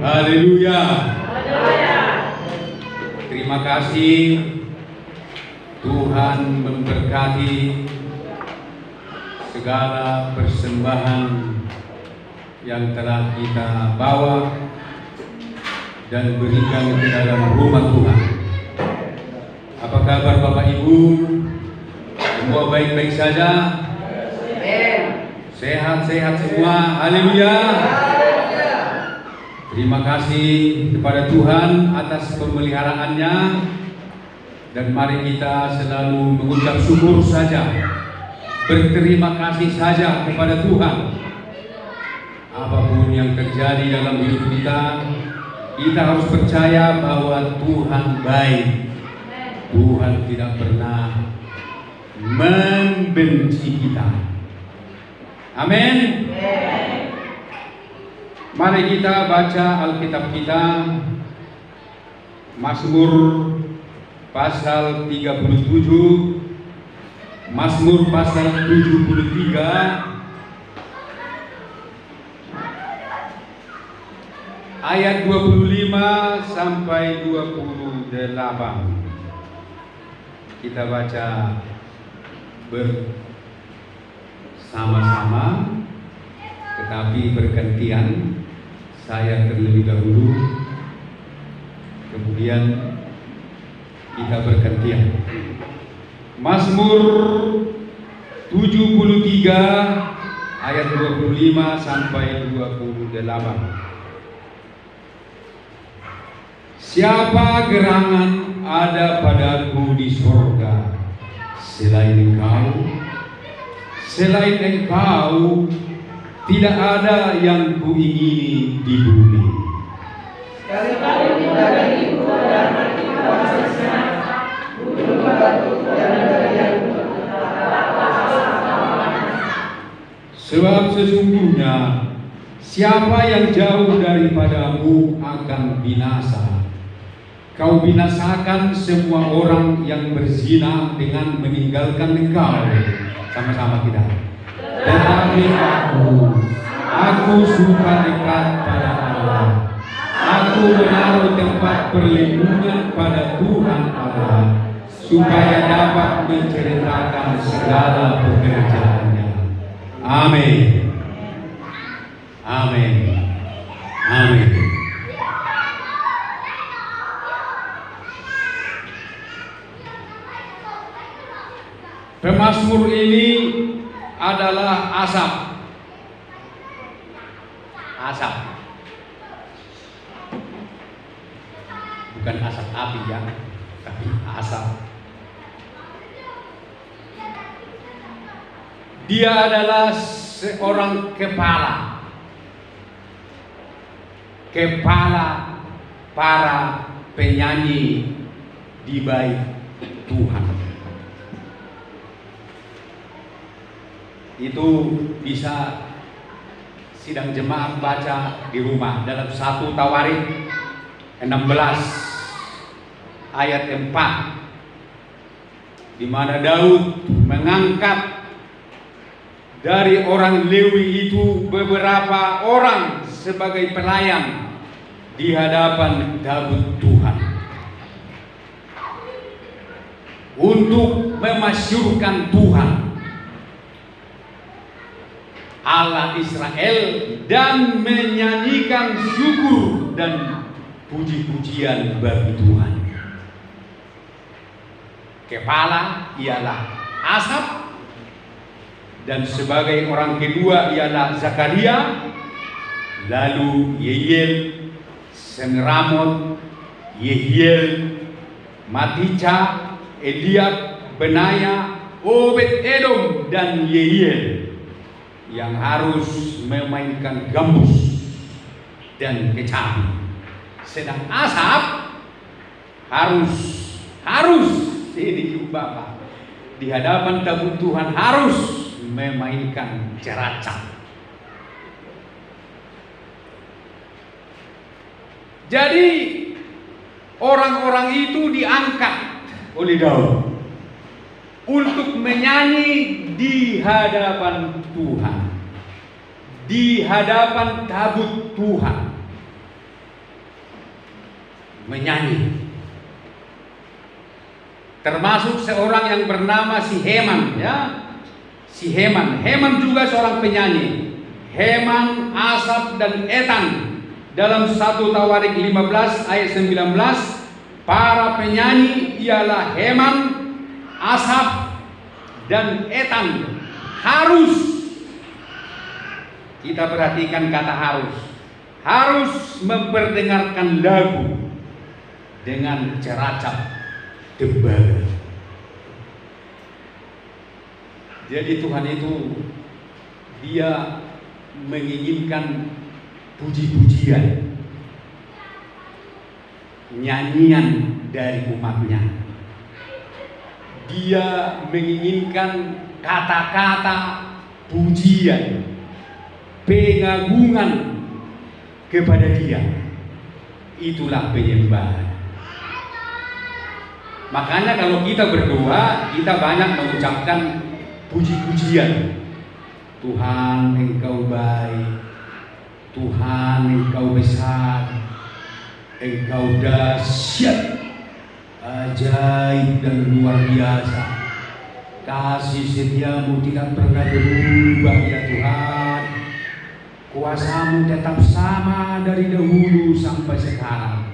Haleluya. Terima kasih Tuhan memberkati segala persembahan yang telah kita bawa dan berikan ke dalam rumah Tuhan. Apa kabar Bapak Ibu? Semua baik-baik saja? Sehat-sehat semua? Haleluya. Terima kasih kepada Tuhan atas pemeliharaannya, dan mari kita selalu mengucap syukur saja, berterima kasih saja kepada Tuhan. Apapun yang terjadi dalam hidup kita, kita harus percaya bahwa Tuhan baik. Tuhan tidak pernah membenci kita. Amin. Mari kita baca Alkitab kita, Mazmur pasal 37, Mazmur pasal 73, ayat 25 sampai 28. Kita baca bersama-sama, tetapi bergantian. Saya terlebih dahulu, kemudian kita bergantian. Mazmur 73 ayat 25 sampai 28. Siapa gerangan ada padaku di sorga selain Engkau? Selain Engkau tidak ada yang kuingini di bumi. Sekalipun badanku dan hati kuasanya, gunung batu dan yang sebab sesungguhnya siapa yang jauh daripadamu akan binasa. Kau binasakan semua orang yang berzina dengan meninggalkan Engkau. Sama-sama kita. Tetapi aku suka dekat pada Allah. Aku menaruh tempat perlindungan pada Tuhan Allah, supaya dapat menceritakan segala pekerjaannya. Amin. Amin. Amin. Pemazmur ini adalah asap. Bukan asap api ya, tapi asap. Dia adalah seorang kepala para penyanyi di bait Tuhan. Itu bisa sidang jemaat baca di rumah dalam 1 Tawarik 16 ayat 4, di mana Daud mengangkat dari orang Lewi itu beberapa orang sebagai pelayan di hadapan Daud Tuhan untuk memasyurkan Tuhan. Allah Israel dan menyanyikan syukur dan puji-pujian bagi Tuhan. Kepala ialah Asaf, dan sebagai orang kedua ialah Zakaria, lalu Yehiel, Semiramot, Yehiel, Matija, Eliab, Benaya, Obed Edom, dan Yehiel yang harus memainkan gambus dan kecapi. Sedang Asaf harus ini Bapak di hadapan tabut Tuhan harus memainkan ceracap. Jadi orang-orang itu diangkat oleh Daud untuk menyanyi di hadapan Tuhan, di hadapan tabut Tuhan, menyanyi. Termasuk seorang yang bernama si Heman, ya, si Heman. Heman juga seorang penyanyi. Heman, Asaf, dan Etan. Dalam 1 Tawarik 15 ayat 19, para penyanyi ialah Heman, Asaf, dan Etan. Harus, kita perhatikan kata harus memperdengarkan lagu dengan ceracap tembaga. Jadi Tuhan itu dia menginginkan puji-pujian, nyanyian dari umatnya. Dia menginginkan kata-kata pujian, pengagungan kepada Dia. Itulah penyembahan. Makanya kalau kita berdoa, kita banyak mengucapkan puji-pujian. Tuhan, Engkau baik. Tuhan, Engkau besar. Engkau dahsyat, ajaib dan luar biasa. Kasih setiamu tidak pernah berubah ya Tuhan. Kuasamu tetap sama dari dahulu sampai sekarang.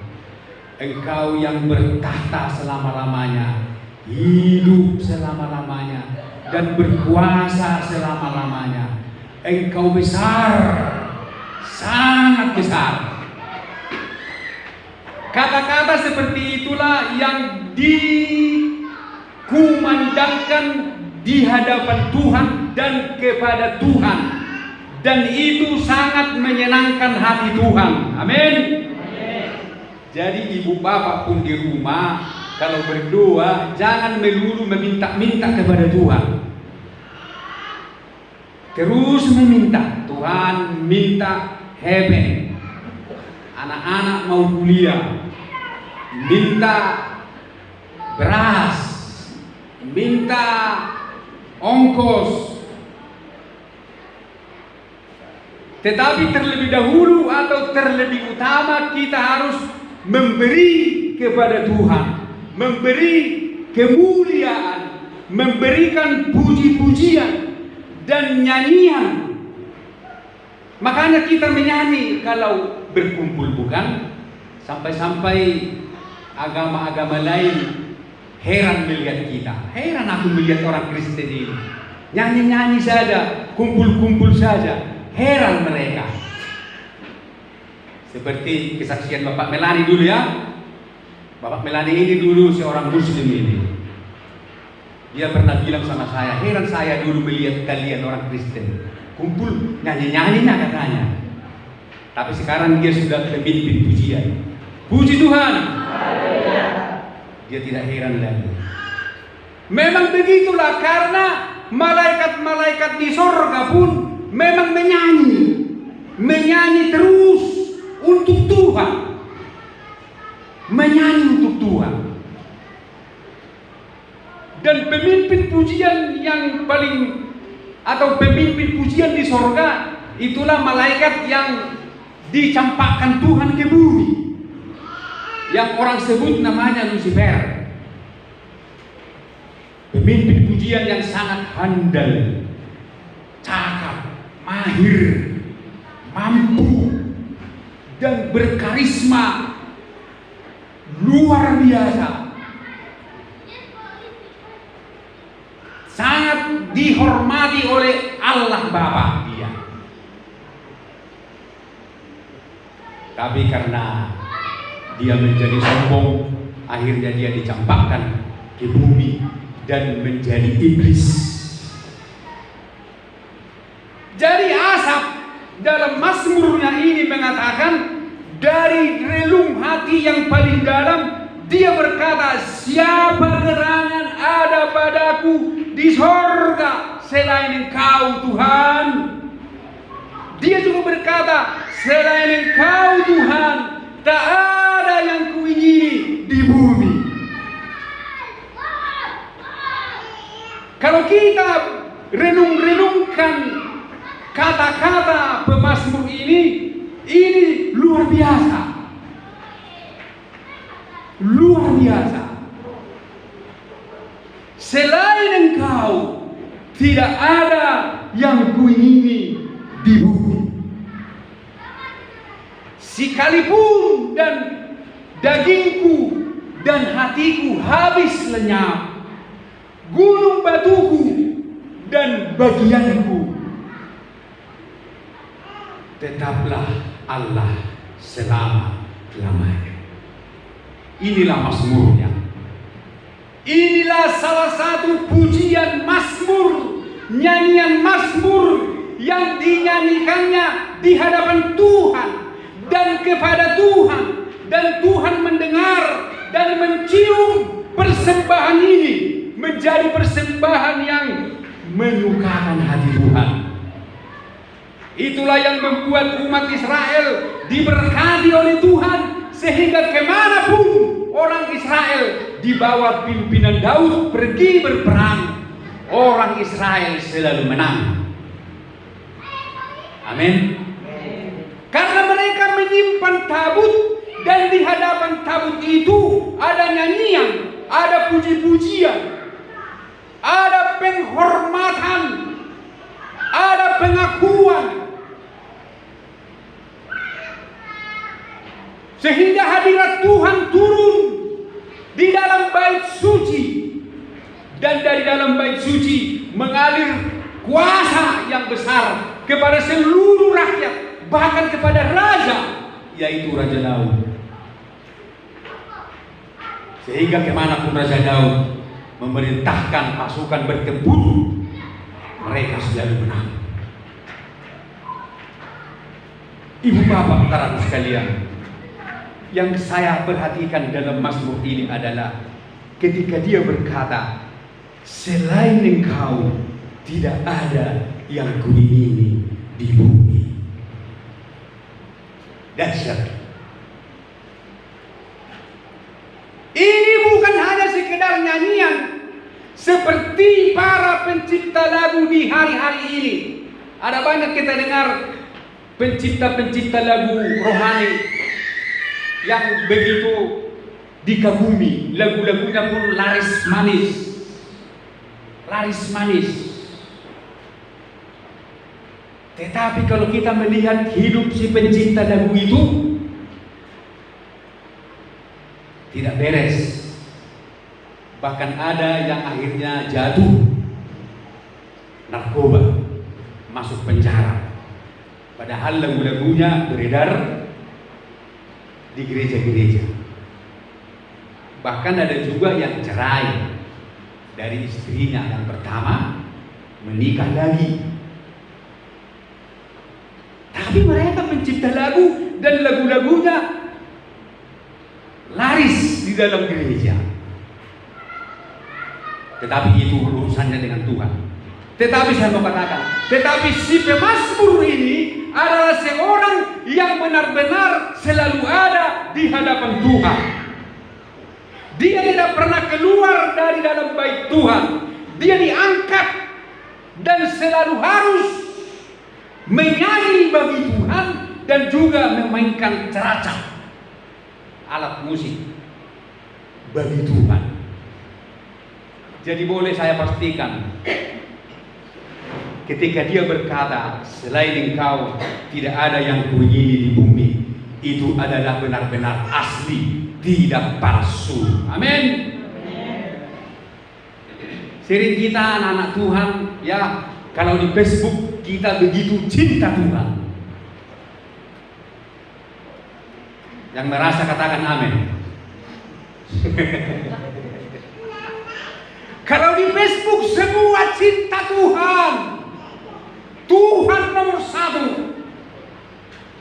Engkau yang bertahta selama-lamanya, hidup selama-lamanya, dan berkuasa selama-lamanya. Engkau besar, sangat besar. Kata-kata seperti itulah yang dikumandangkan di hadapan Tuhan dan kepada Tuhan, dan itu sangat menyenangkan hati Tuhan. Amin. Jadi ibu bapak pun di rumah kalau berdoa jangan melulu meminta-minta kepada Tuhan. Terus meminta, Tuhan minta heaven, anak-anak mau kuliah, minta beras, minta ongkos. Tetapi terlebih dahulu atau terlebih utama kita harus memberi kepada Tuhan, memberi kemuliaan, memberikan puji-pujian dan nyanyian. Makanya kita menyanyi kalau berkumpul, bukan? Sampai-sampai agama-agama lain heran melihat kita. Heran aku melihat orang Kristen ini nyanyi-nyanyi saja, kumpul-kumpul saja. Heran mereka. Seperti kesaksian Bapak Melani dulu ya. Bapak Melani ini dulu seorang Muslim ini. Dia pernah bilang sama saya, heran saya dulu melihat kalian orang Kristen kumpul nyanyi-nyanyinya katanya. Tapi sekarang dia sudah memimpin pujian. Puji Tuhan. Dia tidak heran lagi. Memang begitulah, karena malaikat-malaikat di sorga pun memang menyanyi terus untuk Tuhan, menyanyi untuk Tuhan. Dan pemimpin pujian yang paling atau pemimpin pujian di sorga itulah malaikat yang dicampakkan Tuhan ke bumi, yang orang sebut namanya Lucifer. Pemimpin pujian yang sangat handal, cakap, mahir, mampu, dan berkarisma luar biasa. Sangat dihormati oleh Allah Bapa dia. Tapi karena dia menjadi sombong, akhirnya dia dicampakkan ke bumi dan menjadi iblis. Jadi Asaf dalam Mazmurnya ini mengatakan, dari relung hati yang paling dalam dia berkata, siapa gerangan ada padaku di sorga selain Engkau Tuhan. Dia juga berkata, selain Engkau Tuhan tak ada yang kuingini di bumi. Kalau kita renung-renungkan kata-kata pemazmur ini luar biasa. Luar biasa. Selain Engkau tidak ada yang kuingini di bumi. Sekalipun dan dagingku dan hatiku habis lenyap, gunung batuku dan bagianku, tetaplah Allah selama-lamanya. Inilah mazmurnya. Inilah salah satu pujian mazmur, nyanyian mazmur yang dinyanyikannya di hadapan Tuhan dan kepada Tuhan, dan Tuhan mendengar dan mencium persembahan ini menjadi persembahan yang menyukakan hati Tuhan. Itulah yang membuat umat Israel diberkati oleh Tuhan, sehingga kemanapun orang Israel di bawah pimpinan Daud pergi berperang, orang Israel selalu menang. Amin. Karena mereka menyimpan tabut, dan di hadapan tabut itu ada nyanyian, ada puji-pujian, ada penghormatan, ada pengakuan, sehingga hadirat Tuhan turun di dalam bait suci, dan dari dalam bait suci mengalir kuasa yang besar kepada seluruh rakyat, bahkan kepada raja, yaitu Raja Daud. Sehingga kemanapun Raja Daud memerintahkan pasukan bertempur, mereka selalu menang. Ibu bapak saudara sekalian, yang saya perhatikan dalam mazmur ini adalah ketika dia berkata, selain Engkau tidak ada yang kuingini di bumi. Dahsyat. Ini bukan hanya sekedar nyanyian seperti para pencipta lagu di hari-hari ini. Ada banyak kita dengar pencipta-pencipta lagu rohani yang begitu dikagumi, lagu-lagunya pun laris manis. Laris manis. Tetapi kalau kita melihat hidup si pencipta lagu itu, tidak beres. Bahkan ada yang akhirnya jatuh narkoba, masuk penjara. Padahal lagu-lagunya beredar di gereja-gereja. Bahkan ada juga yang cerai dari istrinya yang pertama, menikah lagi. Tapi mereka pencipta lagu dan lagu-lagunya laris di dalam gereja. Tetapi itu urusannya dengan Tuhan. Tetapi saya mau katakan, tetapi si pemazmur ini adalah seorang yang benar-benar selalu ada di hadapan Tuhan. Dia tidak pernah keluar dari dalam bait Tuhan. Dia diangkat dan selalu harus menyanyi bagi Tuhan dan juga memainkan ceracap, alat musik bagi Tuhan. Jadi boleh saya pastikan, ketika dia berkata, selain engkau tidak ada yang kuingini di bumi, itu adalah benar-benar asli, tidak palsu. Amin. Sering kita anak-anak Tuhan, ya, kalau di Facebook kita begitu cinta Tuhan. Yang merasa katakan amin. Kalau di Facebook semua cinta Tuhan, Tuhan nomor satu.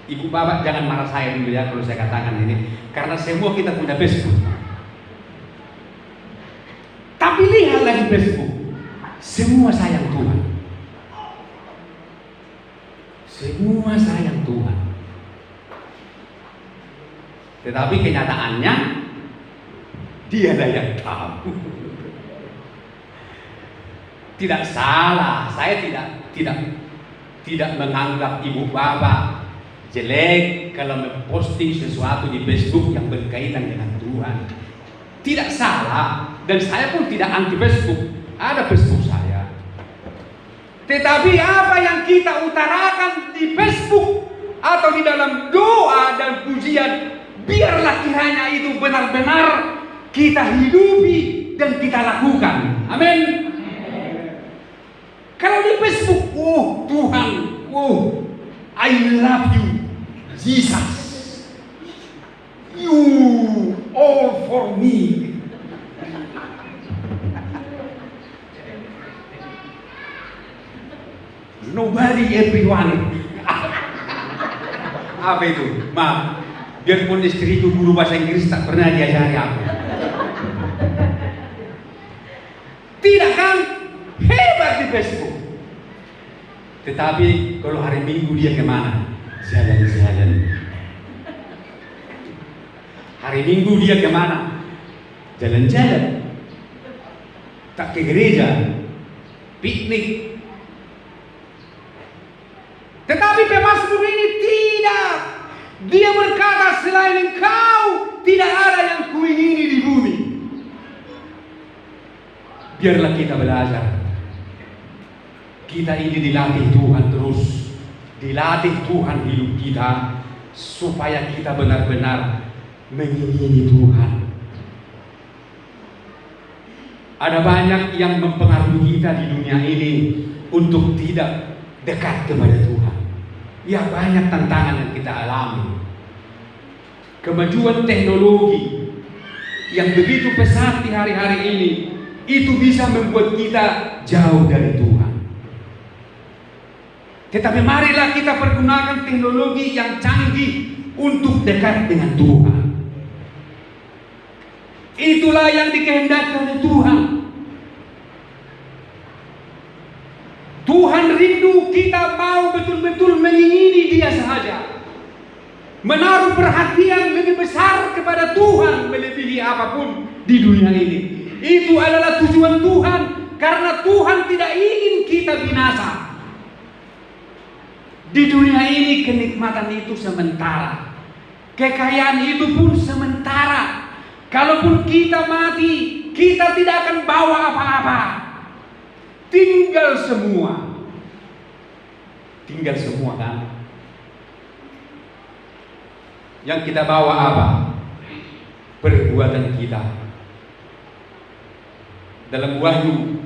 Ibu bapak jangan marah saya dulu ya kalau saya katakan ini, karena semua kita punya Facebook. Tapi lihatlah di Facebook, semua sayang Tuhan. Semua sayang Tuhan. Tetapi kenyataannya dialah yang tahu. Tidak salah, saya tidak menganggap ibu bapak jelek kalau memposting sesuatu di Facebook yang berkaitan dengan Tuhan. Tidak salah, dan saya pun tidak anti Facebook. Ada Facebook saya. Tetapi apa yang kita utarakan di Facebook atau di dalam doa dan pujian, biarlah kiranya itu benar-benar kita hidupi dan kita lakukan. Amin. Kalau di Facebook, oh Tuhan, oh I love you, Jesus, you all for me. Nobody, everyone. Apa itu? Maaf, biarpun istriku guru bahasa Inggris tak pernah diajari aku. Tidak kan? Hebat di Facebook. Tetapi kalau hari Minggu dia kemana? Jalan-jalan. Hari Minggu dia kemana? Jalan-jalan. Tak ke gereja, piknik. Tetapi pemazmur ini tidak. Dia berkata, selain engkau tidak ada yang kuingini di bumi. Biarlah kita belajar. Kita ini dilatih Tuhan terus, dilatih Tuhan hidup kita, supaya kita benar-benar mengingini Tuhan. Ada banyak yang mempengaruhi kita di dunia ini untuk tidak dekat kepada Tuhan. Ya, banyak tantangan yang kita alami. Kemajuan teknologi yang begitu pesat di hari-hari ini, itu bisa membuat kita jauh dari Tuhan. Tetapi marilah kita pergunakan teknologi yang canggih untuk dekat dengan Tuhan. Itulah yang dikehendaki oleh Tuhan. Tuhan rindu kita mau betul-betul mengingini Dia sahaja, menaruh perhatian lebih besar kepada Tuhan melebihi apapun di dunia ini. Itu adalah tujuan Tuhan, karena Tuhan tidak ingin kita binasa. Di dunia ini kenikmatan itu sementara, kekayaan itu pun sementara. Kalaupun kita mati, kita tidak akan bawa apa-apa. Tinggal semua kan. Yang kita bawa apa? Perbuatan kita. Dalam Wahyu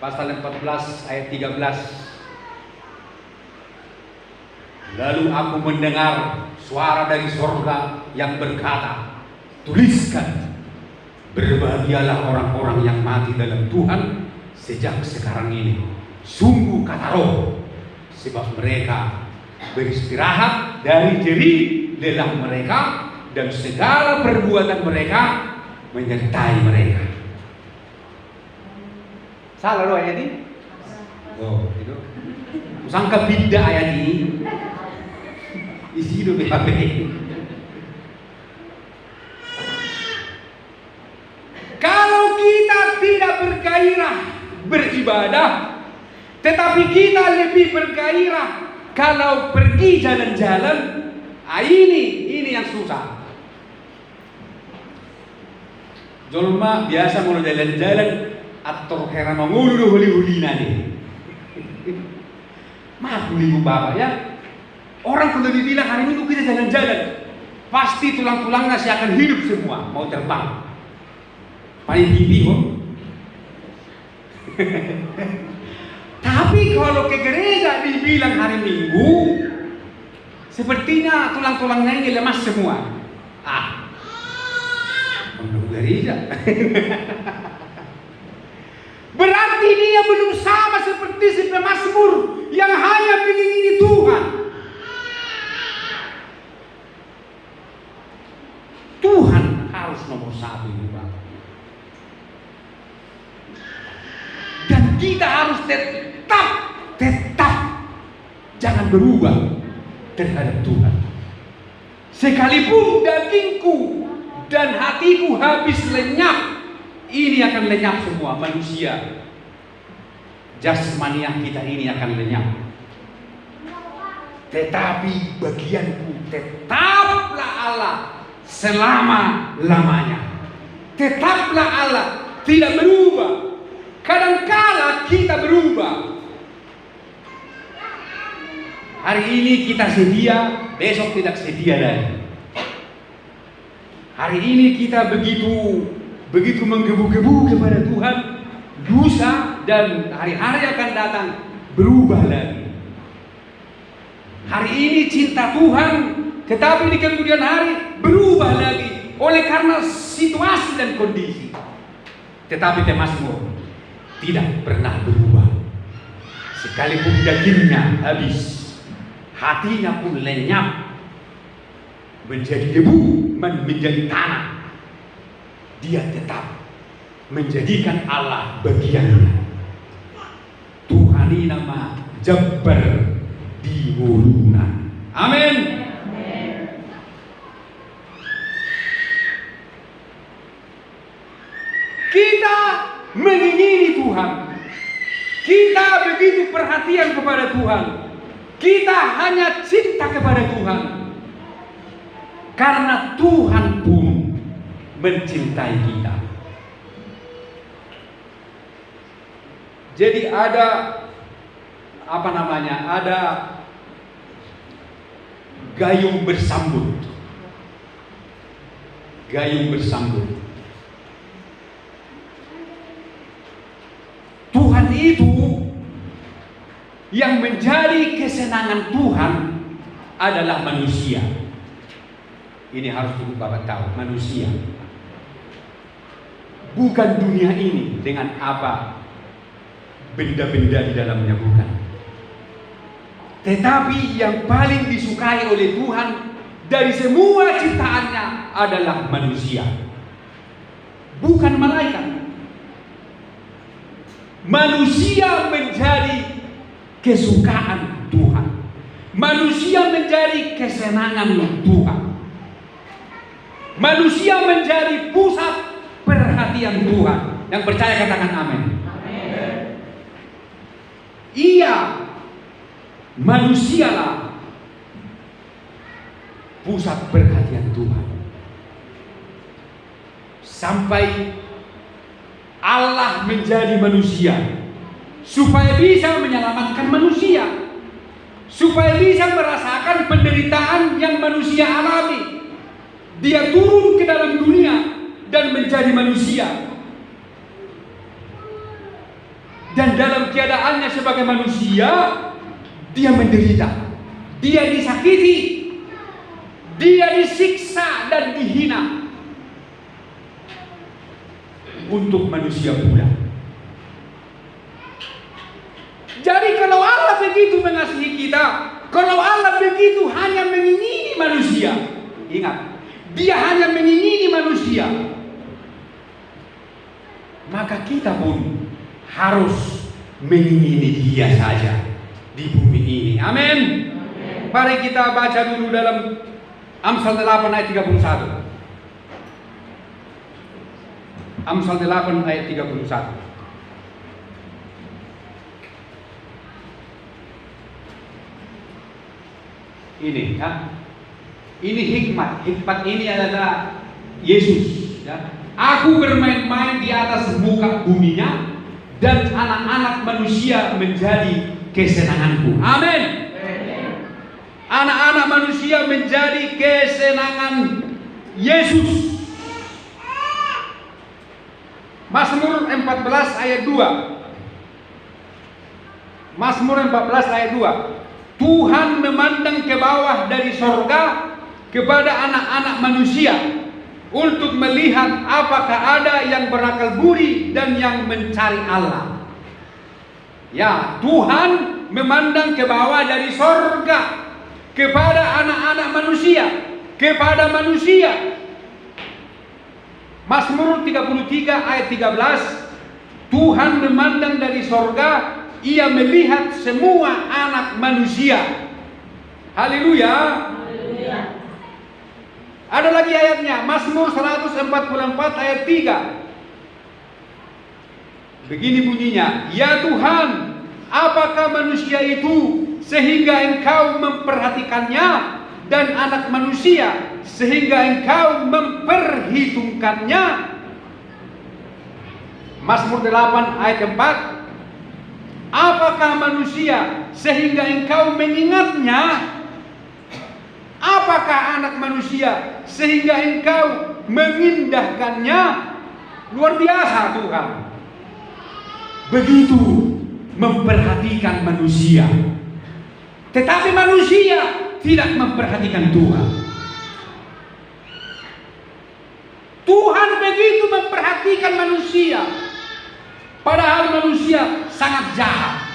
pasal 14 ayat 13, lalu aku mendengar suara dari sorga yang berkata, tuliskan, berbahagialah orang-orang yang mati dalam Tuhan sejak sekarang ini. Sungguh kata Roh, sebab mereka beristirahat dari jerih lelah mereka, dan segala perbuatan mereka menyertai mereka. Salah loh ayat ini? Oh, itu. Sangka beda ayat ini. Isi hidup HP. Kalau kita tidak bergairah beribadah, tetapi kita lebih bergairah kalau pergi jalan-jalan, ini yang susah. Jolma biasa mau jalan-jalan atau karena mengulu huli-hulina nih. Maaf ibu bapak ya. Orang kalau dibilang hari Minggu kita jalan-jalan, pasti tulang-tulangnya nasi akan hidup semua, mau terbang. Paling bingung. Tapi kalau ke gereja dibilang hari Minggu, sepertinya tulang-tulangnya ini lemas semua. Untuk gereja. Berarti dia belum sama seperti si pemazmur yang hanya mengingini Tuhan. Tuhan harus nomor satu ini, Pak. Dan kita harus tetap jangan berubah terhadap Tuhan. Sekalipun dagingku dan hatiku habis lenyap, ini akan lenyap semua manusia. Jasmaniah kita ini akan lenyap. Tetapi bagianku tetaplah Allah selama-lamanya. Tetaplah Allah, tidak berubah. Kadangkala kita berubah. Hari ini kita sedia, besok tidak sedia lagi. Hari ini kita begitu menggebu-gebu kepada Tuhan, lusa dan hari-hari akan datang berubah lagi. Hari ini cinta Tuhan, tetapi di kemudian hari berubah lagi oleh karena situasi dan kondisi. Tetapi pemazmur tidak pernah berubah. Sekalipun dagingnya habis, hatinya pun lenyap, menjadi debu, menjadi tanah. Dia tetap menjadikan Allah bagiannya. Tuhan ini nama Jabbar di muluna. Amin. Kita mengingini Tuhan. Kita begitu perhatian kepada Tuhan. Kita hanya cinta kepada Tuhan. Karena Tuhan pun mencintai kita. Jadi ada ada gayung bersambut. Gayung bersambut. Tuhan itu yang menjadi kesenangan Tuhan adalah manusia. Ini harus Bapak tahu, manusia. Bukan dunia ini dengan apa benda-benda di dalamnya, bukan. Tetapi yang paling disukai oleh Tuhan dari semua ciptaannya adalah manusia. Bukan malaikat. Manusia menjadi kesukaan Tuhan. Manusia menjadi kesenangan Tuhan. Manusia menjadi pusat perhatian Tuhan. Yang percaya katakan amin. Iya, manusialah pusat perhatian Tuhan. Sampai Allah menjadi manusia supaya bisa menyelamatkan manusia, supaya bisa merasakan penderitaan yang manusia alami. Dia turun ke dalam dunia dan menjadi manusia. Dan dalam keadaannya sebagai manusia, dia menderita, dia disakiti, dia disiksa dan dihina untuk manusia pula. Jadi kalau Allah begitu mengasihi kita, kalau Allah begitu hanya mengingini manusia, ingat, dia hanya mengingini manusia, maka kita pun harus mengingini dia saja di bumi ini. Amin. Mari kita baca dulu dalam Amsal 8 ayat 31. Amsal 8 ayat 31. Ini ya. Ini hikmat. Hikmat ini adalah Yesus ya. Aku bermain-main di atas muka buminya dan anak-anak manusia menjadi kesenanganku. Amin. Anak-anak manusia menjadi kesenangan Yesus. Mazmur 14 ayat 2. Mazmur 14 ayat 2. Tuhan memandang ke bawah dari sorga kepada anak-anak manusia untuk melihat apakah ada yang berakal budi dan yang mencari Allah. Ya, Tuhan memandang ke bawah dari sorga kepada anak-anak manusia, kepada manusia. Mazmur 33 ayat 13. Tuhan memandang dari sorga, Ia melihat semua anak manusia. Haleluya. Ada lagi ayatnya, Mazmur 144 ayat 3. Begini bunyinya, ya Tuhan, apakah manusia itu sehingga Engkau memperhatikannya, dan anak manusia sehingga Engkau memperhitungkannya. Mazmur 8 ayat 4. Apakah manusia sehingga Engkau mengingatnya? Apakah anak manusia sehingga Engkau mengindahkannya? Luar biasa Tuhan. Begitu memperhatikan manusia. Tetapi manusia tidak memperhatikan Tuhan. Tuhan begitu memperhatikan manusia. Padahal manusia sangat jahat.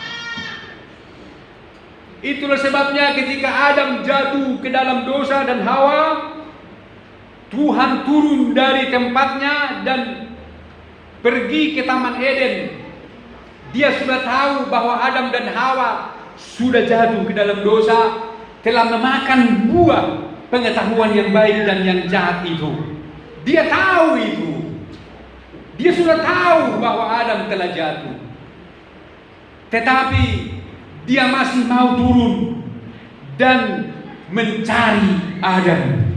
Itulah sebabnya ketika Adam jatuh ke dalam dosa dan Hawa, Tuhan turun dari tempatnya dan pergi ke Taman Eden. Dia sudah tahu bahwa Adam dan Hawa sudah jatuh ke dalam dosa, telah memakan buah pengetahuan yang baik dan yang jahat itu. Dia tahu itu. Dia sudah tahu bahwa Adam telah jatuh. Tetapi dia masih mau turun dan mencari Adam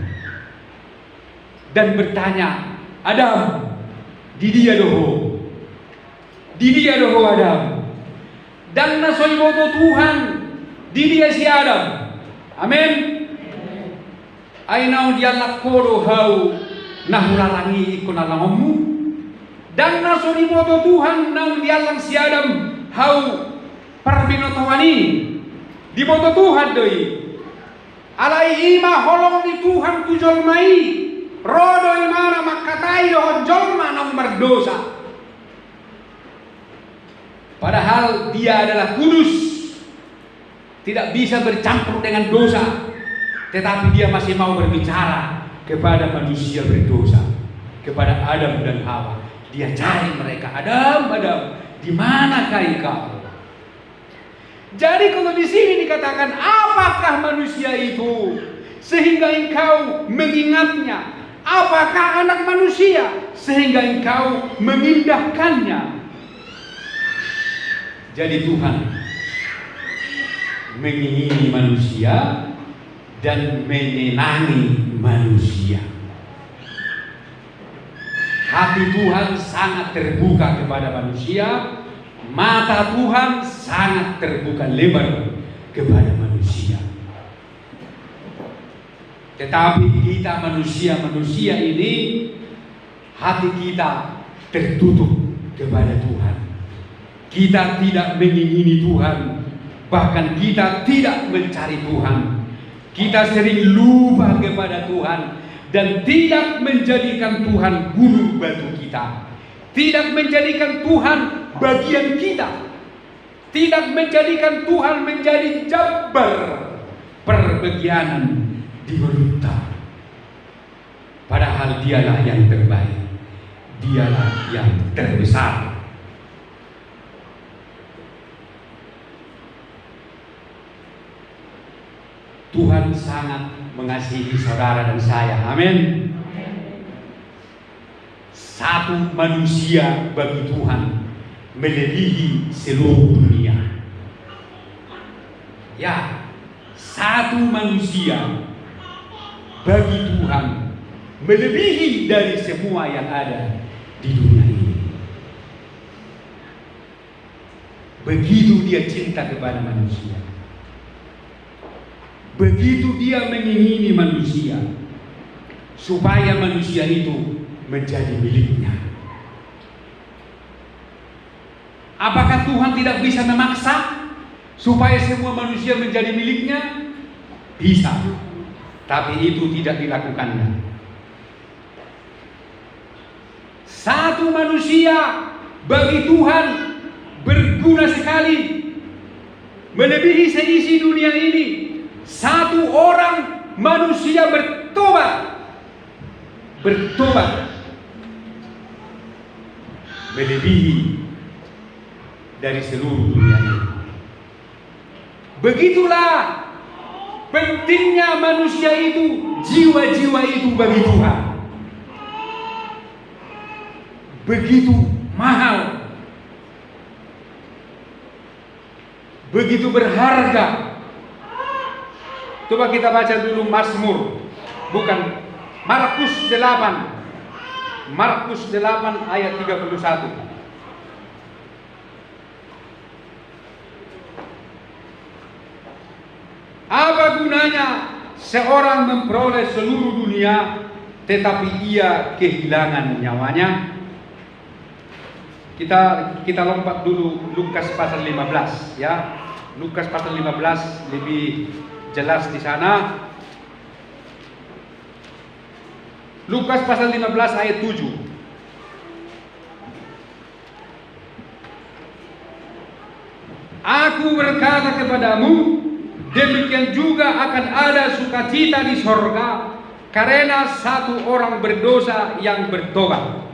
dan bertanya, Adam, di dia doho Adam. Dan nasoi boto Tuhan di dia si Adam. Amin. Ainau dia lakodo hau nahulalangi ikon alangomu. Dan nasoi boto Tuhan nau dia lang si Adam hau parbinotowani. Di boto Tuhan doi. Alai ima holong di Tuhan tujol mai. Rodo imana makatai dohon jolma nang berdosa. Padahal dia adalah kudus, tidak bisa bercampur dengan dosa, tetapi dia masih mau berbicara kepada manusia berdosa, kepada Adam dan Hawa. Dia cari mereka, Adam, di manakah engkau? Jadi kalau di sini dikatakan, apakah manusia itu sehingga engkau mengingatnya? Apakah anak manusia sehingga engkau mengindahkannya? Jadi Tuhan mengingini manusia dan menyenangi manusia. Hati Tuhan sangat terbuka kepada manusia. Mata Tuhan sangat terbuka lebar kepada manusia. Tetapi kita manusia ini, hati kita tertutup kepada Tuhan. Kita tidak mengingini Tuhan, bahkan kita tidak mencari Tuhan. Kita sering lupa kepada Tuhan dan tidak menjadikan Tuhan guru batu kita, tidak menjadikan Tuhan bagian kita, tidak menjadikan Tuhan menjadi jabar perbagianan di Maluta. Padahal dialah yang terbaik, dialah yang terbesar. Tuhan sangat mengasihi saudara dan saya. Amin. Satu manusia bagi Tuhan melebihi seluruh dunia. Ya, satu manusia bagi Tuhan melebihi dari semua yang ada di dunia ini. Begitu dia cinta kepada manusia. Begitu dia mengingini manusia, supaya manusia itu menjadi miliknya. Apakah Tuhan tidak bisa memaksa supaya semua manusia menjadi miliknya? Bisa, tapi itu tidak dilakukannya. Satu manusia bagi Tuhan berguna sekali, melebihi seisi dunia ini. Satu orang manusia bertobat melebihi dari seluruh dunia ini. Begitulah pentingnya manusia itu, jiwa-jiwa itu bagi Tuhan. Begitu mahal, begitu berharga. Coba kita baca dulu Mazmur, bukan Markus 8. Markus 8 ayat 31. Apa gunanya seorang memperoleh seluruh dunia tetapi ia kehilangan nyawanya? Kita lompat dulu Lukas pasal 15 ya. Lukas pasal 15 lebih jelas di sana. Lukas pasal 15 ayat 7. Aku berkata kepadamu, demikian juga akan ada sukacita di sorga karena satu orang berdosa yang bertobat,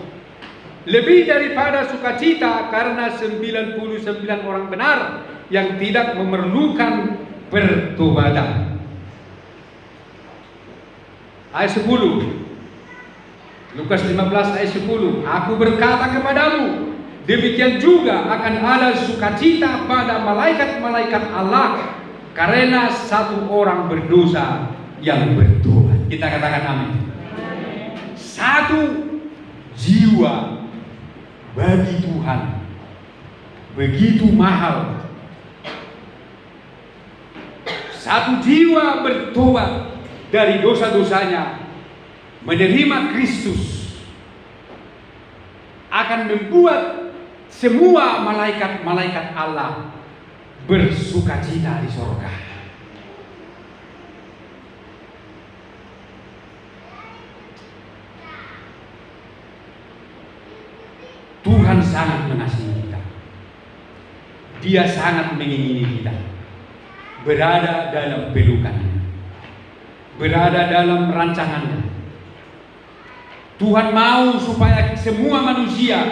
lebih daripada sukacita karena 99 orang benar yang tidak memerlukan pertobatan. Ayat 10. Lukas 15 ayat 10. Aku berkata kepadamu, demikian juga akan ada sukacita pada malaikat-malaikat Allah karena satu orang berdosa yang bertobat. Kita katakan amin. Satu jiwa bagi Tuhan begitu mahal. Satu jiwa bertobat dari dosa-dosanya, menerima Kristus, akan membuat semua malaikat-malaikat Allah bersukacita di sorga. Tuhan sangat mengasihi kita. Dia sangat mengingini kita berada dalam pelukannya, berada dalam rancangannya. Tuhan mau supaya semua manusia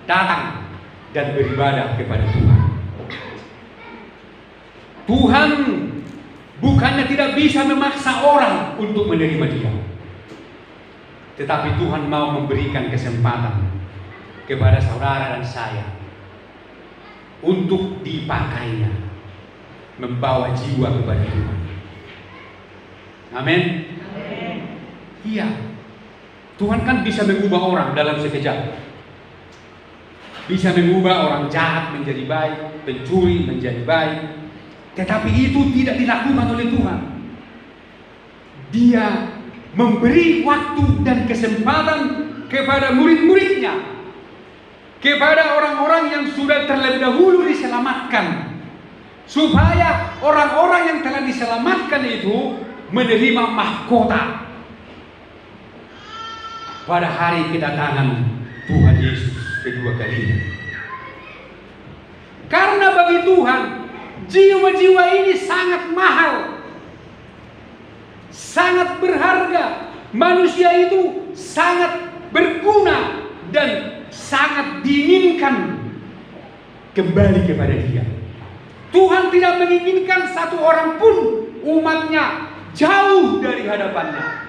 datang dan beribadah kepada Tuhan. Tuhan bukannya tidak bisa memaksa orang untuk menerima Dia, tetapi Tuhan mau memberikan kesempatan kepada saudara dan saya untuk dipakainya, membawa jiwa kepada Tuhan. Amin. Iya, Tuhan kan bisa mengubah orang dalam sekejap. Bisa mengubah orang jahat menjadi baik, pencuri menjadi baik. Tetapi itu tidak dilakukan oleh Tuhan. Dia memberi waktu dan kesempatan kepada murid-muridnya, kepada orang-orang yang sudah terlebih dahulu diselamatkan, supaya orang-orang yang telah diselamatkan itu menerima mahkota pada hari kedatangan Tuhan Yesus kedua kalinya. Karena bagi Tuhan jiwa-jiwa ini sangat mahal, sangat berharga. Manusia itu sangat berguna dan sangat diinginkan kembali kepada Dia. Tuhan tidak menginginkan satu orang pun umatnya jauh dari hadapannya,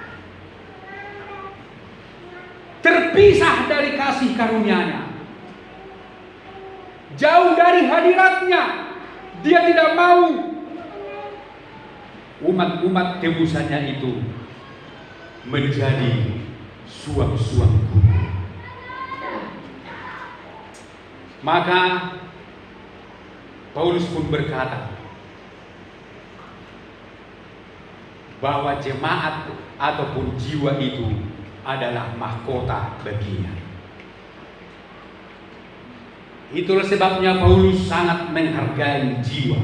terpisah dari kasih karunia-Nya, jauh dari hadirat-Nya. Dia tidak mau umat-umat tebusannya itu menjadi suam-suam kubur. Maka Paulus pun berkata bahwa jemaat ataupun jiwa itu adalah mahkota baginya. Itulah sebabnya Paulus sangat menghargai jiwa.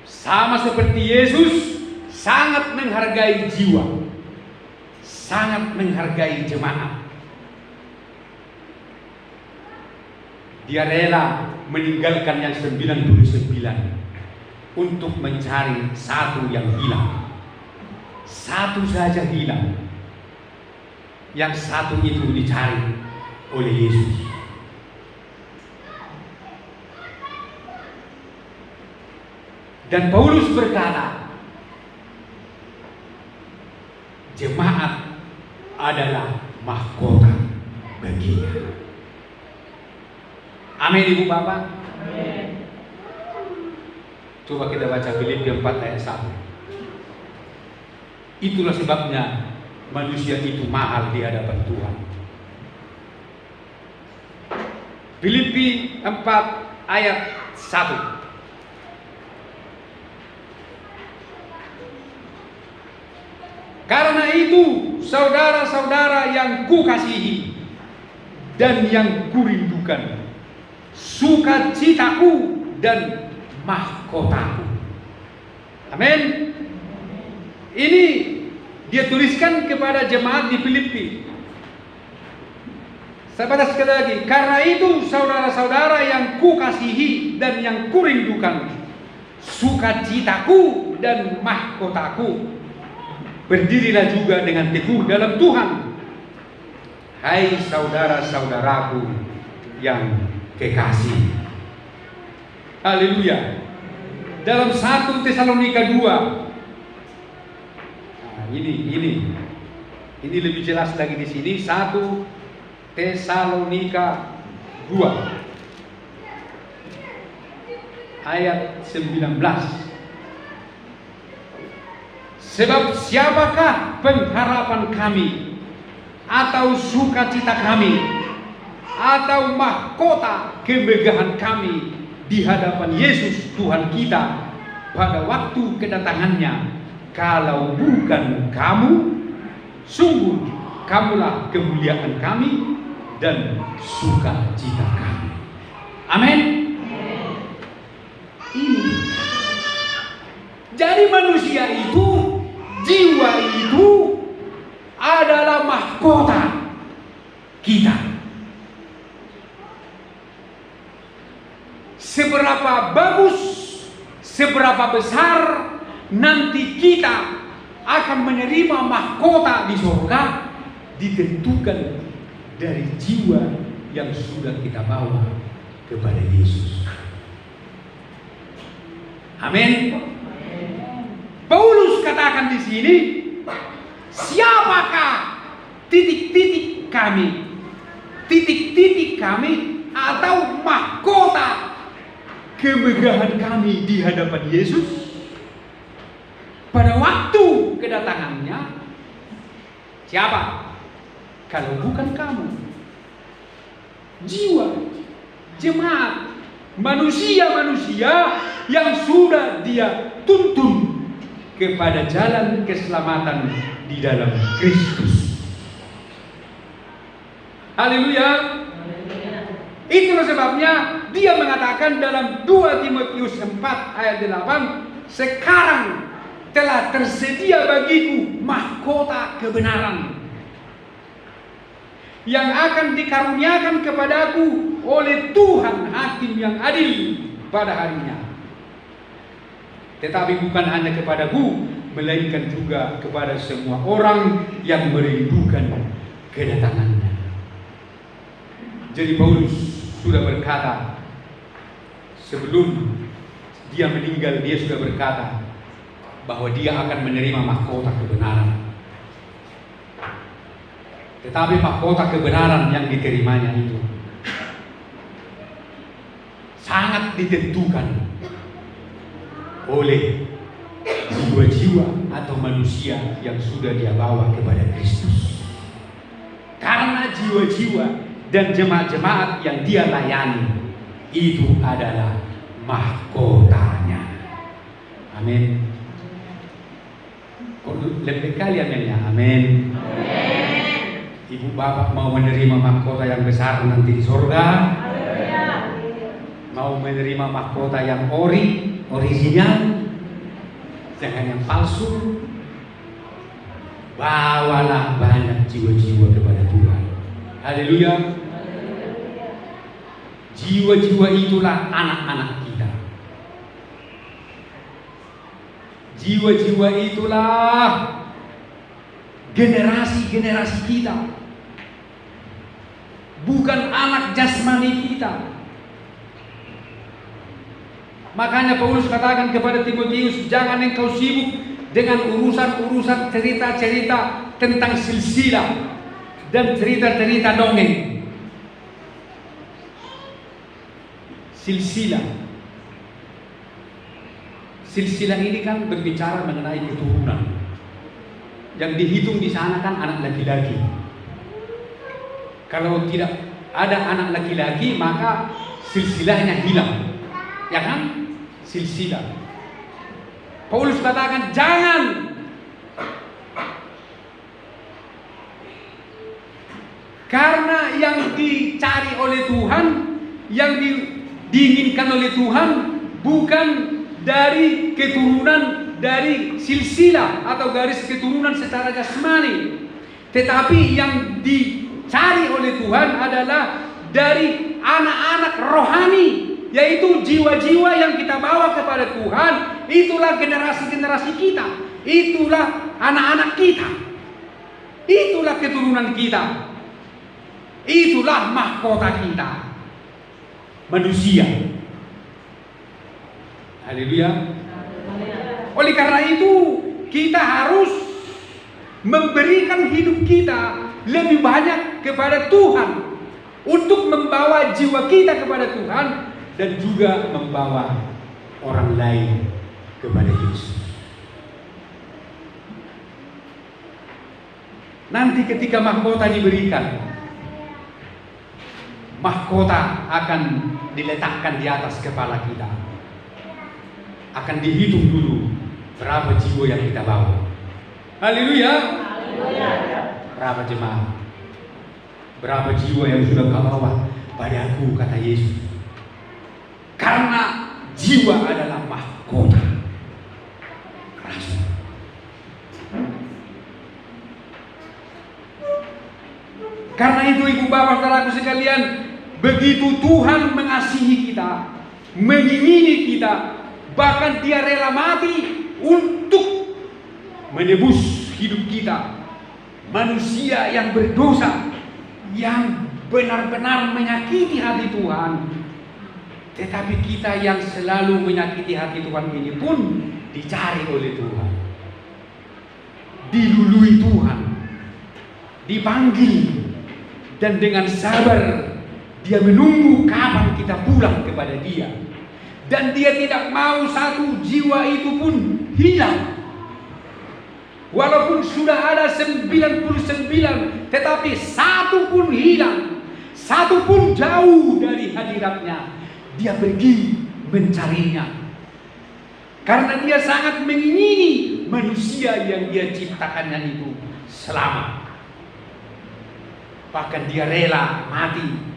Sama seperti Yesus sangat menghargai jiwa, sangat menghargai jemaat. Dia rela meninggalkan yang 99 untuk mencari satu yang hilang. Satu saja hilang. Yang satu itu dicari oleh Yesus. Dan Paulus berkata, jemaat adalah mahkota baginya. Amin, Ibu Bapak. Amin. Coba kita baca Filipi 4 ayat 1. Itulah sebabnya manusia itu mahal di hadapan Tuhan. Filipi 4 ayat 1. Karena itu, saudara-saudara yang kukasihi dan yang kurindukan, sukacitaku dan mahkotaku. Amin. Ini dia tuliskan kepada jemaat di Filipi. Saya baca sekali lagi. Karena itu saudara-saudara yang kukasihi dan yang kurindukan, sukacitaku dan mahkotaku, berdirilah juga dengan teguh dalam Tuhan. Hai saudara-saudaraku yang kekasih. Haleluya. Dalam 1 Tesalonika 2. Nah, ini lebih jelas lagi di sini. 1 Tesalonika 2 ayat 19. Sebab siapakah pengharapan kami atau sukacita kami atau mahkota kemegahan kami di hadapan Yesus Tuhan kita pada waktu kedatangannya, kalau bukan kamu, sungguh kamulah kemuliaan kami dan sukacita kami. Amin. Ini jadi manusia itu, jiwa itu adalah mahkota kita. Seberapa bagus, seberapa besar nanti kita akan menerima mahkota di surga, ditentukan dari jiwa yang sudah kita bawa kepada Yesus. Amin. Paulus katakan di sini, siapakah titik-titik kami atau mahkota kemegahan kami di hadapan Yesus pada waktu kedatangannya? Siapa? Kalau bukan kamu, jiwa, jemaat, manusia-manusia yang sudah dia tuntun kepada jalan keselamatan di dalam Kristus. Haleluya. Itulah sebabnya dia mengatakan dalam 2 Timotius 4 ayat 8, sekarang telah tersedia bagiku mahkota kebenaran yang akan dikaruniakan kepadaku oleh Tuhan Hakim yang adil pada harinya. Tetapi bukan hanya kepadaku, melainkan juga kepada semua orang yang merindukan kedatangannya. Jadi Paulus sudah berkata, sebelum dia meninggal, dia sudah berkata bahwa dia akan menerima mahkota kebenaran. Tetapi mahkota kebenaran yang diterimanya itu sangat ditentukan oleh jiwa-jiwa atau manusia yang sudah dia bawa kepada Kristus. Karena jiwa-jiwa dan jemaat-jemaat yang dia layani itu adalah mahkotanya. Amin. Lebih kalian ya, amin. Ibu bapak mau menerima mahkota yang besar nanti di surga? Mau menerima mahkota yang original, jangan yang palsu. Bawalah banyak jiwa-jiwa kepada Tuhan. Haleluya. Jiwa-jiwa itulah anak-anak kita. Jiwa-jiwa itulah generasi-generasi kita. Bukan anak jasmani kita. Makanya Paulus katakan kepada Timotius, jangan engkau sibuk dengan urusan-urusan cerita-cerita tentang silsilah dan cerita-cerita dongeng. Silsilah ini kan berbicara mengenai keturunan. Yang dihitung di sana kan anak laki-laki. Kalau tidak ada anak laki-laki, maka silsilahnya hilang. Ya kan? Silsilah. Paulus katakan jangan. Karena yang dicari oleh Tuhan, yang diinginkan oleh Tuhan bukan dari keturunan, dari silsilah atau garis keturunan secara jasmani, tetapi yang dicari oleh Tuhan adalah dari anak-anak rohani, yaitu jiwa-jiwa yang kita bawa kepada Tuhan. Itulah generasi-generasi kita, itulah anak-anak kita, itulah keturunan kita, itulah mahkota kita, manusia. Haleluya. Oleh karena itu kita harus memberikan hidup kita lebih banyak kepada Tuhan, untuk membawa jiwa kita kepada Tuhan dan juga membawa orang lain kepada Yesus. Nanti ketika mahkota diberikan, mahkota akan diletakkan di atas kepala kita. Akan dihitung dulu berapa jiwa yang kita bawa. Haleluya. Berapa jemaat? Berapa jiwa yang sudah kau bawa padaku, kata Yesus. Karena jiwa adalah mahkota rasul. Karena itu ibu bapak saudaraku sekalian, begitu Tuhan mengasihi kita, mengingini kita, bahkan Dia rela mati untuk menebus hidup kita, manusia yang berdosa, yang benar-benar menyakiti hati Tuhan. Tetapi kita yang selalu menyakiti hati Tuhan ini pun dicari oleh Tuhan, dilului Tuhan, dipanggil, dan dengan sabar Dia menunggu kapan kita pulang kepada Dia. Dan Dia tidak mau satu jiwa itu pun hilang. Walaupun sudah ada 99, tetapi satu pun hilang, satu pun jauh dari hadiratnya, Dia pergi mencarinya. Karena Dia sangat mengingini manusia yang Dia ciptakannya itu selamat. Bahkan Dia rela mati,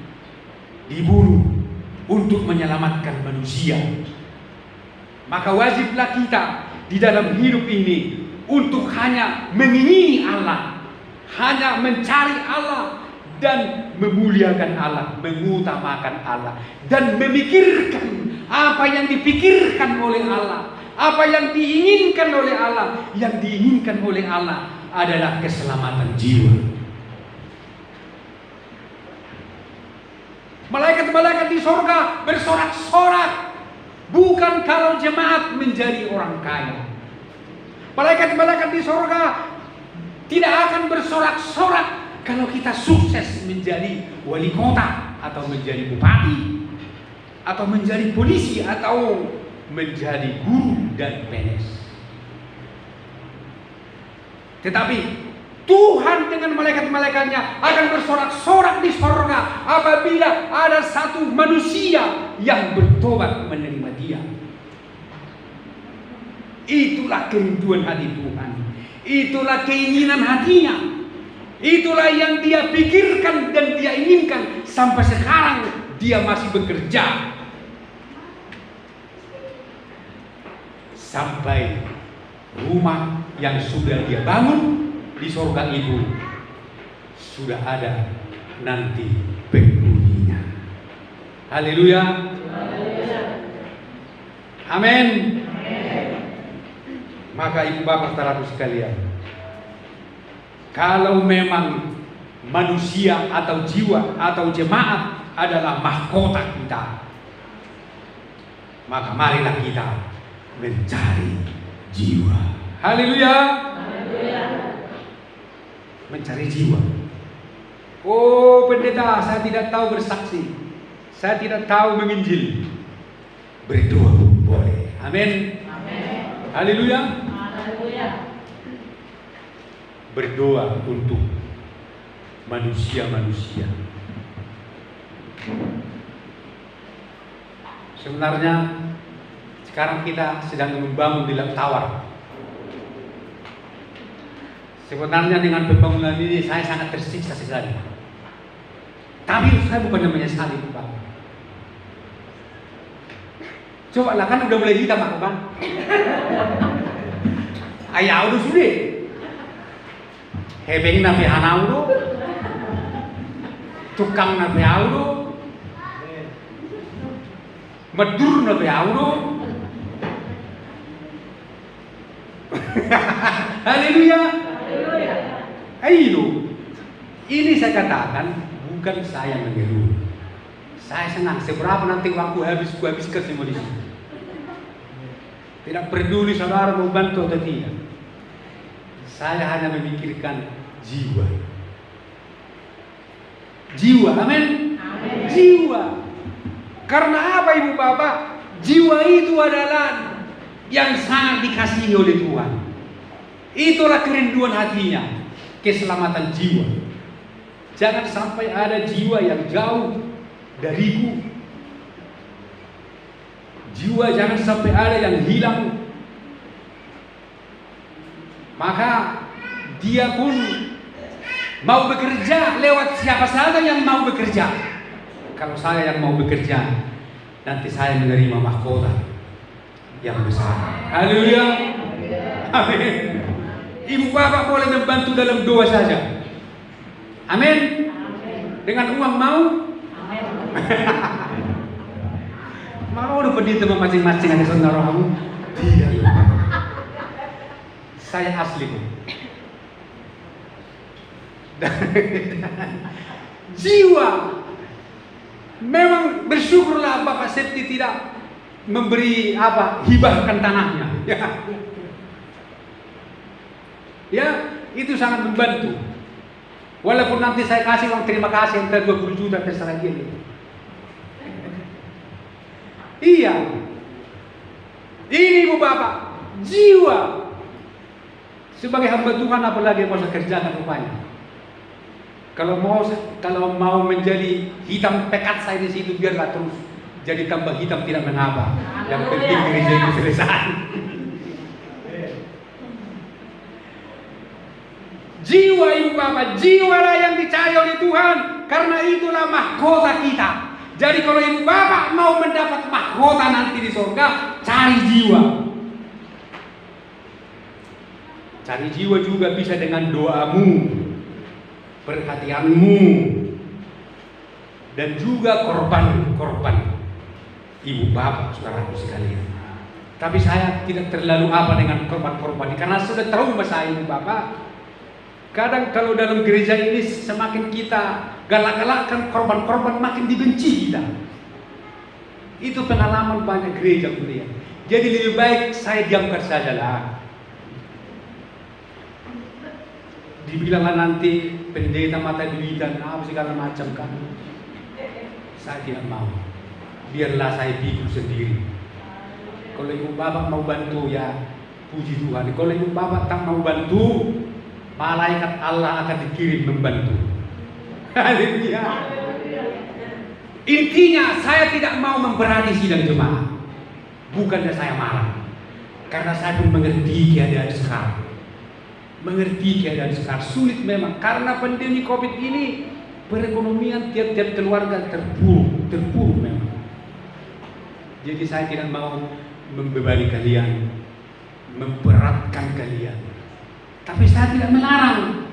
dibunuh untuk menyelamatkan manusia. Maka wajiblah kita di dalam hidup ini untuk hanya mengingini Allah, hanya mencari Allah, dan memuliakan Allah, mengutamakan Allah, dan memikirkan apa yang dipikirkan oleh Allah, apa yang diinginkan oleh Allah. Yang diinginkan oleh Allah adalah keselamatan jiwa. Malaikat-malaikat di sorga bersorak-sorak, bukan kalau jemaat menjadi orang kaya. Malaikat-malaikat di sorga tidak akan bersorak-sorak kalau kita sukses menjadi wali kota, atau menjadi bupati, atau menjadi polisi, atau menjadi guru dan PNS. Tetapi Tuhan dengan malaikat-malaikatnya akan bersorak-sorak di sorga apabila ada satu manusia yang bertobat menerima Dia. Itulah kerinduan hati Tuhan. Itulah keinginan hatinya. Itulah yang Dia pikirkan dan Dia inginkan. Sampai sekarang Dia masih bekerja. Sampai rumah yang sudah Dia bangun di sorga itu sudah ada nanti penghuninya. Haleluya. Amin. Maka ibu bapak saudaraku sekalian, kalau memang manusia atau jiwa atau jemaat adalah mahkota kita, maka marilah kita mencari jiwa. Haleluya. Mencari jiwa. Oh pendeta, saya tidak tahu bersaksi, saya tidak tahu menginjil. Berdoa boleh. Amin. Haleluya. Berdoa untuk manusia-manusia. Sebenarnya sekarang kita sedang membangun di Laut Tawar. Sebenarnya dengan pembangunan ini saya sangat tersiksa sekali. Tapi saya bukan menyesali, Pak. Coba lah, kan udah mulai hitam Pak Bang. Ayah udah sudah. Hebeng nabi hanau do. Tukang nabi audo. Medur nabi audo. Haleluya. Ayo, ini saya katakan bukan saya mengeluh. Saya senang seberapa nanti waktu habis, gua habiskan semua di sini. Tidak peduli saudara mau bantu atau tidak. Saya hanya memikirkan jiwa. Jiwa, amin. Jiwa. Karena apa ibu bapak? Jiwa itu adalah yang sangat dikasihi oleh Tuhan. Itulah kerinduan hatinya. Keselamatan jiwa. Jangan sampai ada jiwa yang jauh dariku. Jiwa jangan sampai ada yang hilang. Maka dia pun mau bekerja lewat siapa saja yang mau bekerja. Kalau saya yang mau bekerja, nanti saya menerima mahkota yang besar. Haleluya. Amin. Ibu bapak boleh membantu dalam doa saja. Amin. Dengan uang mau? Mau udah pendeta masing-masing ada saudara kamu? Tidak. Saya asli. Jiwa. Memang bersyukurlah Bapak Septi tidak memberi hibahkan tanahnya. Ya, itu sangat membantu. Walaupun nanti saya kasih uang terima kasih entah 20 juta terserah dia. Iya. Ini ibu bapak, jiwa. Sebagai hamba Tuhan apalagi yang mau kerjakan rupanya. Kalau mau menjadi hitam pekat saya di situ biarlah terus jadi tambah hitam tidak mengapa. Yang penting gereja itu selesai. Jiwa ibu bapak, jiwalah yang dicari oleh Tuhan. Karena itulah mahkota kita. Jadi kalau ibu bapak mau mendapat mahkota nanti di surga, cari jiwa. Cari jiwa juga bisa dengan doamu, perhatianmu, dan juga korban ibu bapak saudaraku sekalian. Tapi saya tidak terlalu dengan korban-korban karena sudah trauma saya ibu bapak. Kadang kalau dalam gereja ini semakin kita galak-galakkan korban-korban makin dibenci kita. Itu pengalaman banyak gereja kuliah. Jadi lebih baik saya diamkan sajalah. Dibilanglah nanti pendeta mata duitan apa segala macam kan. Saya tidak mau. Biarlah saya pikul sendiri. Kalau ibu bapak mau bantu ya puji Tuhan. Kalau ibu bapak tak mau bantu, malaikat Allah akan dikirim membantu. Haleluya. Intinya saya tidak mau memberani sidang jemaat. Bukannya saya marah, karena saya pun mengerti keadaan sekarang. Mengerti keadaan sekarang sulit memang, karena pandemi COVID ini perekonomian tiap-tiap keluarga terpuruk memang. Jadi saya tidak mau membebani kalian, memberatkan kalian. Tapi saya tidak melarang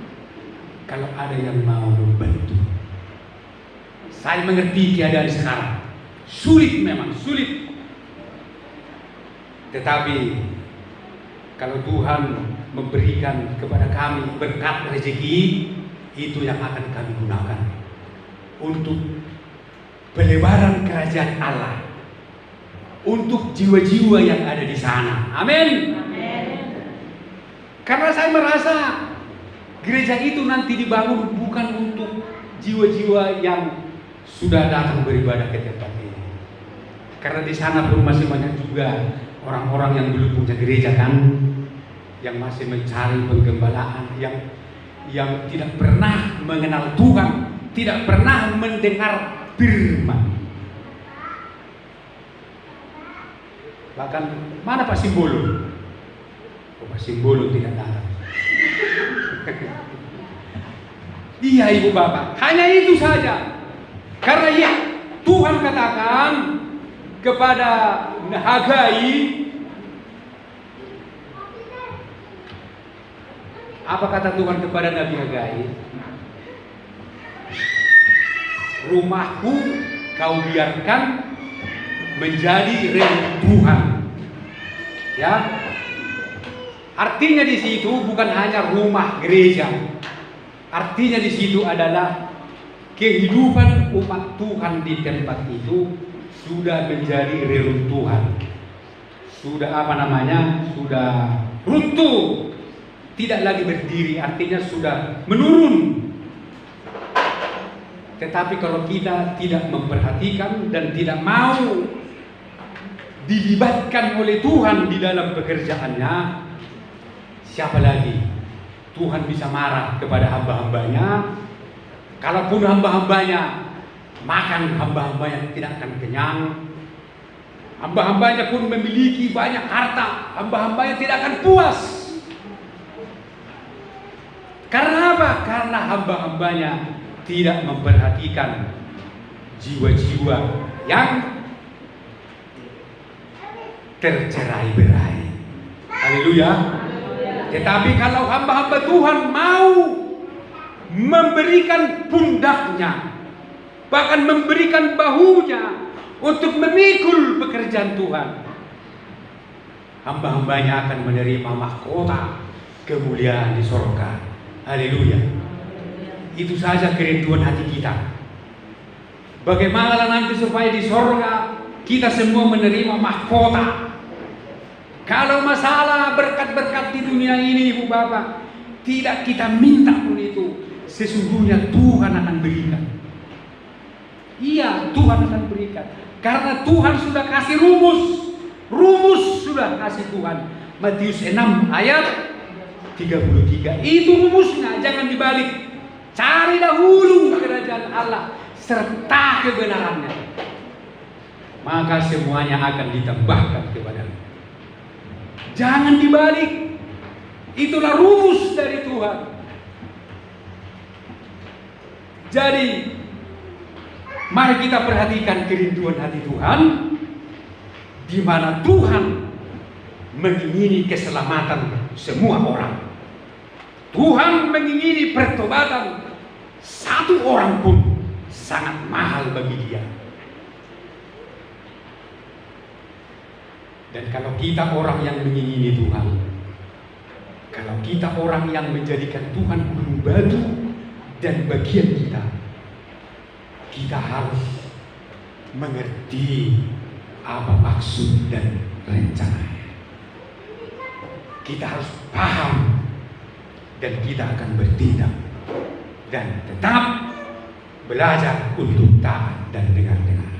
kalau ada yang mau membantu. Saya mengerti keadaan sekarang. Sulit memang, sulit. Tetapi kalau Tuhan memberikan kepada kami berkat rezeki, itu yang akan kami gunakan untuk pelebaran kerajaan Allah, untuk jiwa-jiwa yang ada di sana. Amin. Karena saya merasa gereja itu nanti dibangun bukan untuk jiwa-jiwa yang sudah datang beribadah ke tempat ini. Karena di sana pun masih banyak juga orang-orang yang belum punya gereja kan, yang masih mencari penggembalaan, yang tidak pernah mengenal Tuhan, tidak pernah mendengar firman. Bahkan mana Pak Simbolo? Oh, Pak Simbolo tidak datang. Iya Ibu Bapak, hanya itu saja. Karena ya Tuhan katakan kepada Hagai, apa kata Tuhan kepada Nabi Hagai? Rumahku kau biarkan menjadi reruntuhan. Ya, artinya di situ bukan hanya rumah gereja. Artinya di situ adalah kehidupan umat Tuhan di tempat itu sudah menjadi reruntuhan. Sudah sudah runtuh. Tidak lagi berdiri, artinya sudah menurun. Tetapi kalau kita tidak memperhatikan dan tidak mau dilibatkan oleh Tuhan di dalam pekerjaannya, siapa lagi? Tuhan bisa marah kepada hamba-hambanya. Kalaupun hamba-hambanya makan, hamba-hambanya tidak akan kenyang. Hamba-hambanya pun memiliki banyak harta, hamba-hambanya tidak akan puas. Karena apa? Karena hamba-hambanya tidak memperhatikan jiwa-jiwa yang tercerai-berai. Haleluya. Tetapi kalau hamba-hamba Tuhan mau memberikan pundaknya, bahkan memberikan bahunya untuk memikul pekerjaan Tuhan, hamba-hambanya akan menerima mahkota kemuliaan di surga. Haleluya. Itu saja kerinduan hati kita. Bagaimana nanti supaya di surga kita semua menerima mahkota. Kalau masalah berkat-berkat di dunia ini Ibu Bapak, tidak kita minta pun itu, sesungguhnya Tuhan akan berikan. Iya, Tuhan akan berikan. Karena Tuhan sudah kasih rumus sudah kasih Tuhan. Matius 6 ayat 33. Itu rumusnya, jangan dibalik. Cari dahulu kerajaan Allah serta kebenarannya, maka semuanya akan ditambahkan kepadamu. Jangan dibalik. Itulah rumus dari Tuhan. Jadi mari kita perhatikan kerinduan hati Tuhan, di mana Tuhan mengingini keselamatan semua orang. Tuhan mengingini pertobatan satu orang pun sangat mahal bagi Dia. Dan kalau kita orang yang mengingini Tuhan, kalau kita orang yang menjadikan Tuhan gunung batu dan bagian kita, kita harus mengerti apa maksud dan rencananya. Kita harus paham dan kita akan bertindak dan tetap belajar untuk taat dan dengar-dengar.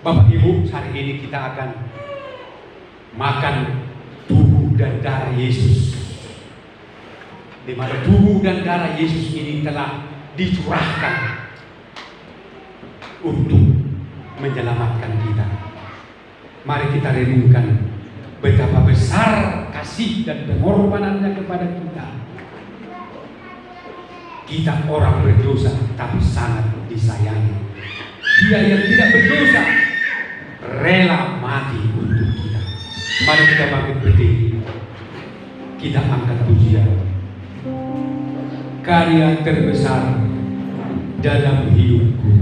Bapak Ibu, hari ini kita akan makan tubuh dan darah Yesus. di mana tubuh dan darah Yesus ini telah dicurahkan untuk menyelamatkan kita. Mari kita renungkan betapa besar kasih dan pengorbanannya kepada kita. Kita orang berdosa tapi sangat disayangi. Dia yang tidak berdosa rela mati untuk kita. Mari kita bangkit berdiri. Kita angkat pujian. Karya terbesar dalam hidupku.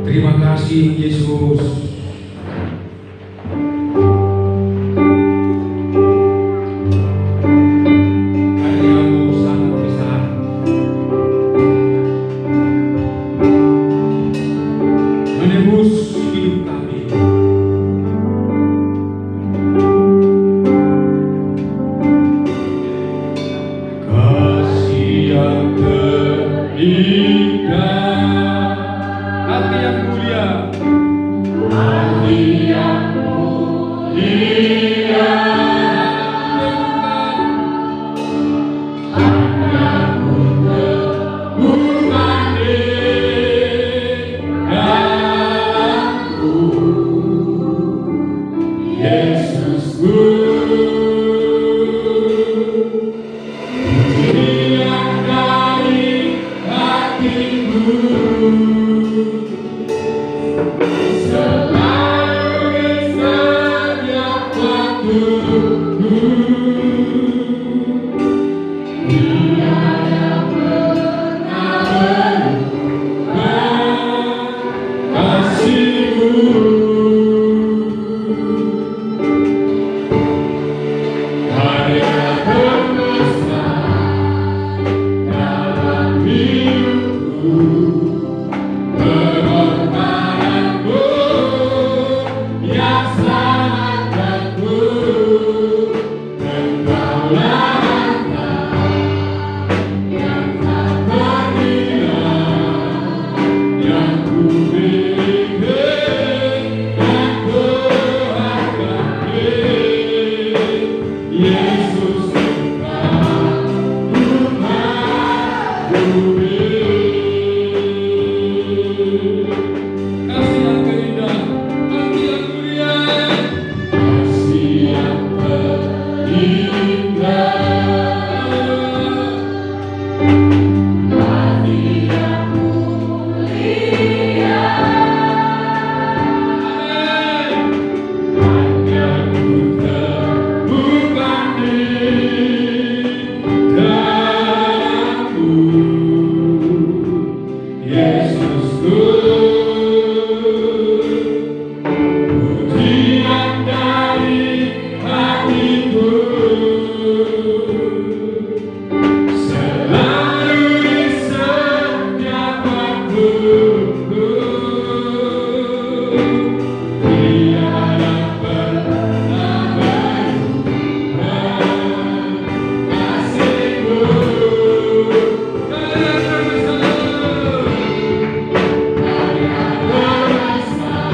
Terima kasih Yesus. Karya-Mu sangat besar. Menebus hidup kami. Kasih yang terindah, hati yang mulia, hati yang mulia, anakku teguhkan dalamku, Yesusku. Pujian dari hatiku selalu di setiap waktuku. Tiada pernah berubah kasih-Mu. Karya terbesar dalam hidupku, pengorbananmu yang selamatkanku, Engkaulah harta yang tak ternilai yang ku miliki dan ku hargai. Yesus Engkau Tuhan bumi. Kasih yang terindah, hati yang mulia, kasih yang terindah, hati yang mulia. Amin. Hanya ku teguhkan dalamku, Yesusku. Pujian dari hatiku selalu di setiap waktuku. Tiada pernah berubah kasih-Mu. Karya terbesar, karya terbesar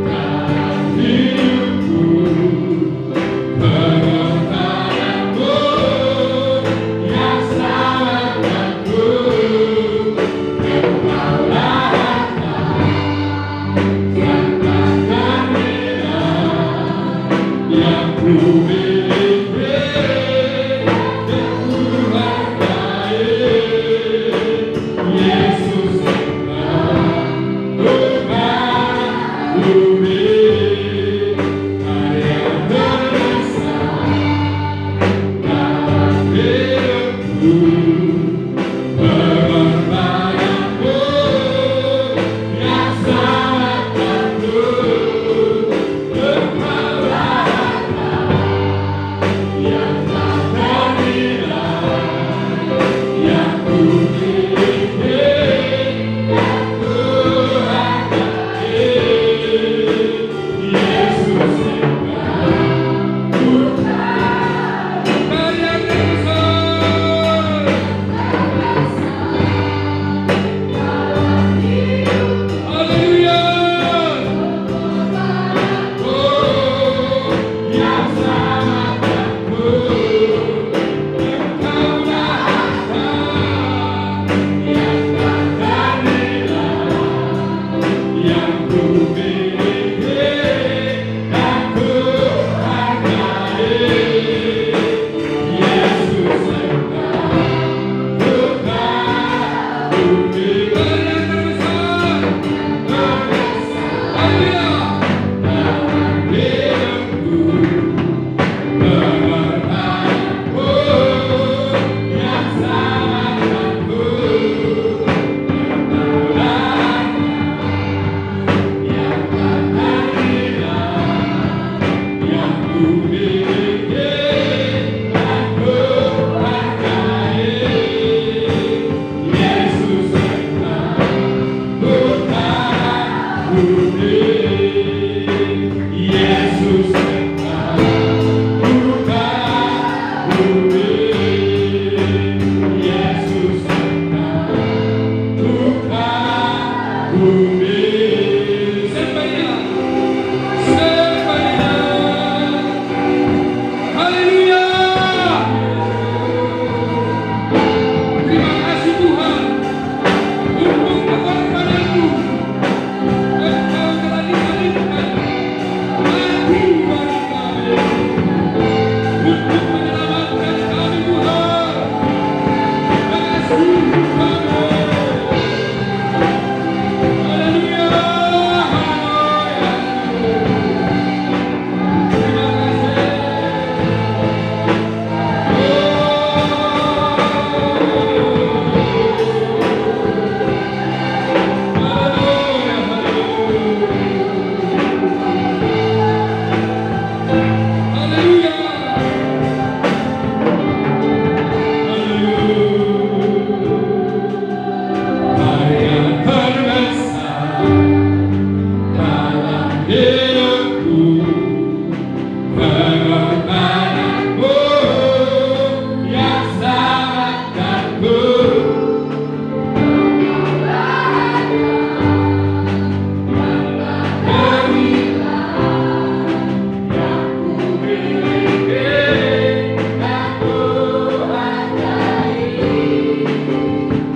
dalam hidupku, pengorbananmu yang selamatkanku, Engkaulah harta yang tak ternilai yang ku miliki dan ku hargai. Yesus Engkau Tuhan bumi. Karya terbesar dalam hidupku, pengorbananmu yang selamatkanku, Engkaulah harta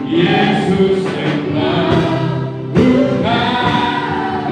Yesus engkau bukan